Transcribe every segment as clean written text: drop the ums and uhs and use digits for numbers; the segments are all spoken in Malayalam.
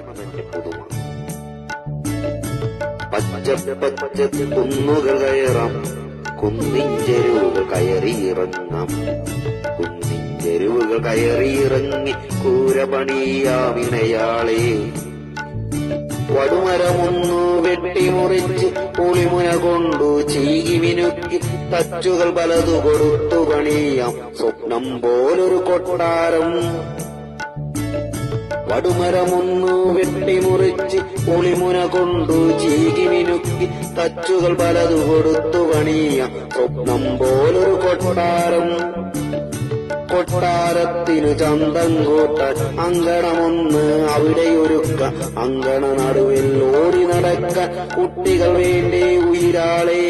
പുതുമ. പച്ച കുന്നുകൾ കയറാം, കുന്നിൻചെരുവുകൾ കയറിയിറങ്ങാം. കുന്നിൻചെരുവുകൾ കയറിയിറങ്ങി കൂരപണിയാമിണയാളെ. വടുമരമൊന്നു വെട്ടിമുറിച്ച് പുളിമുന കൊണ്ടു ചീകി മിനുക്കി തച്ചുകൾ പലതു കൊടുത്തു പണിയാം സ്വപ്നം പോലൊരു കൊട്ടാരം. വടുമരമൊന്നു വെട്ടിമുറിച്ച് പുളിമുന കൊണ്ടു ചീകി മിനുക്കി തച്ചുകൾ പലതു കൊടുത്തു പണിയാം സ്വപ്നം പോലൊരു കൊട്ടാരം. കൊട്ടാരത്തിനു ചന്തം കൂട്ടാൻ അങ്കണമൊന്ന് അവിടെയൊരുക്ക. അങ്കണ നടുവിൽ ഓടി നടക്കാൻ കുട്ടികൾ വേണ്ടേ ഉയിരാളെ.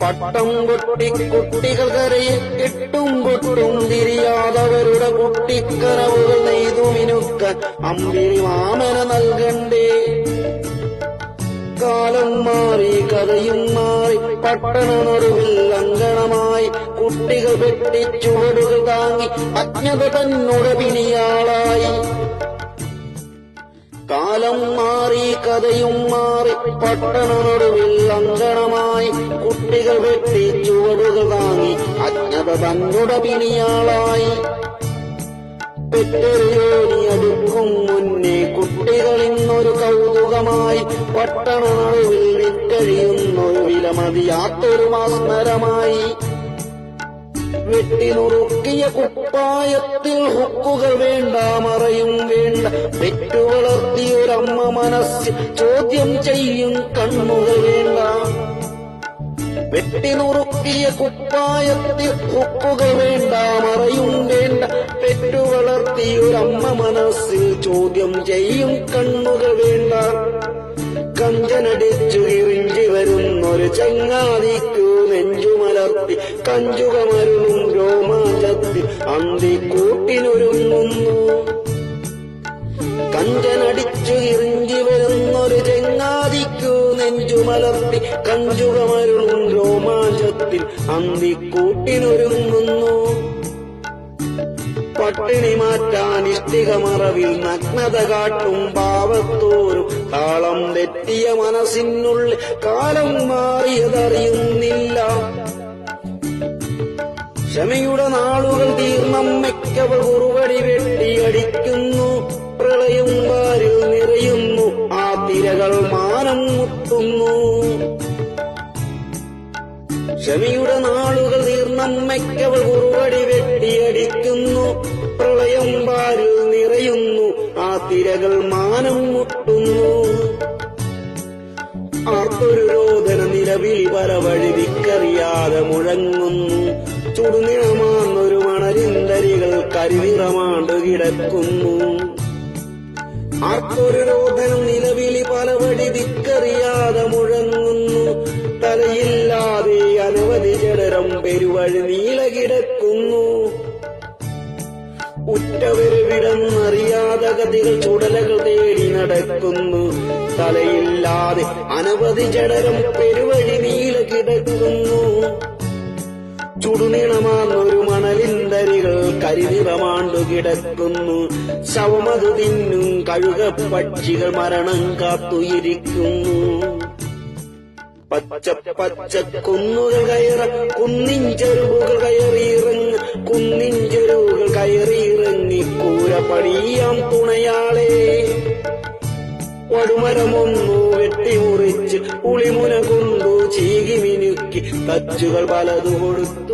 പട്ടം കൊട്ടി കുട്ടികൾ കരയിൽ ഇട്ടും കൊട്ടും തിരിയാതവരുടെ കുട്ടിക്കനവുകൾ നെയ്തു മിനുക്കാൻ അമ്പിളി മാമന നൽകണ്ടേ. കാലം മാറി കഥയും മാറി പട്ടണ നടുവിൽ അങ്കണമായി കുട്ടികൾ വെട്ടി ചുവടുകൾ താങ്ങി അജ്ഞത തന്നോട് പിണിയാളായി. കാലം മാറി കഥയും മാറി പട്ടണ നടുവിൽ അങ്കണമായി കുട്ടികൾ വെട്ടി ചുവടുകൾ താങ്ങി അജ്ഞത തന്നോട് പിണിയാളായി. പെറ്റൊരു അടുക്കും മുന്നേ കുട്ടികൾ ഇന്നൊരു കൗതുകമായി പട്ടണ നടുവിൽ വിറ്റഴിയുന്നൊരു വിലമതിയാത്തൊരു മാസ്മരമായി. വെട്ടിനുറുക്കിയ കുപ്പായത്തിൽ ഹുക്കുകൾ വേണ്ട, മറയും വേണ്ട. പെറ്റുവളർത്തിയൊരമ്മ മനസ്സിൽ ചോദ്യം ചെയ്യും കണ്ണുകൾ വേണ്ട. വെട്ടിനുറുക്കിയ കുപ്പായത്തിൽ ഹുക്കുകൾ വേണ്ട, മറയും വേണ്ട. പെറ്റുവളർത്തിയൊരമ്മ മനസ്സിൽ ചോദ്യം ചെയ്യും കണ്ണുകൾ വേണ്ട. കഞ്ചനടിച്ചു ഇറിഞ്ചി വരുന്നൊരു ചങ്ങാതിക്കു നെഞ്ചുമലർത്തി കഞ്ചുകമരുളും രോമാഞ്ചത്തിൽ അന്തിക്കൂട്ടിനൊരുങ്ങുന്നു. കഞ്ചനടിച്ചു ഇറിഞ്ചി വരുന്നൊരു ചങ്ങാതിക്കു നെഞ്ചുമലർത്തി കഞ്ചുകമരുളും രോമാഞ്ചത്തിൽ അന്തിക്കൂട്ടിനൊരുങ്ങുന്നു. പട്ടിണി മാറ്റാൻ ഇഷ്ടിക മറവിൽ നഗ്നത കാട്ടും പാവത്തോരും താളം തെറ്റിയ മനസ്സിനുള്ളിൽ കാലം മാറിയതറിയുന്നില്ല. ക്ഷമയുടെ നാളുകൾ തീർന്നമ്മയ്ക്കവൾ കുറുവടി വെട്ടിയടിക്കുന്നു. പ്രളയം വാരിൽ നിറയുന്നു, ആ തിരകൾ മാനം മുട്ടുന്നു. ക്ഷമയുടെ നാളുകൾ തീർന്നമ്മയ്ക്കവൾ കുറുവടി വെട്ടിയടിക്കുന്നു. പ്രളയം വാരിൽ നിറയുന്നു, ആ തിരകൾ മാനം മുട്ടുന്നു. ആർത്തൊരു രോദന നിലവിളി പല വഴി ദിക്കറിയാതെ മുഴങ്ങുന്നു. ചുടുനിറമാർന്നൊരു മണലിന്തരികൾ കരിനിറമാണ്ട് കിടക്കുന്നു. ആർത്തൊരു രോദനം നിലവിളി പല വഴി ദിക്കറിയാതെ മുഴങ്ങുന്നു. തലയില്ലാതെ അനവധി ജഡരം പെരുവഴി നീല കിടക്കുന്നു. ഉറ്റവരുവിടന്നറിയാതെ ഗതികൾ ചുടലകൾ തേടി നടക്കുന്നു. തലയില്ലാതെ അനവധി ജഡരം പെരുവഴി നീല കിടക്കുന്നു. ചുടുനിണമാർന്നൊരു മണലിന്തരികൾ കരിനിറമാണ്ടു കിടക്കുന്നു. ശവമതു തിന്നും കഴുകപ്പക്ഷികൾ മരണം കാത്തുയിരിക്കുന്നു. പച്ച പച്ച കുന്നുകൾ കയറ കുന്നിൻ ചെരുവുകൾ കയറിയിറങ്ങ. കുന്നിൻ ചെരുവുകൾ കയറിയിറങ്ങി കൂര പണിയാം തുണയാളെ. വടുമരമൊന്നു വെട്ടിമുറിച്ച് പുളിമുന കൊണ്ടു ചീകി മിനുക്കി തച്ചുകൾ പലതു കൊടുത്തു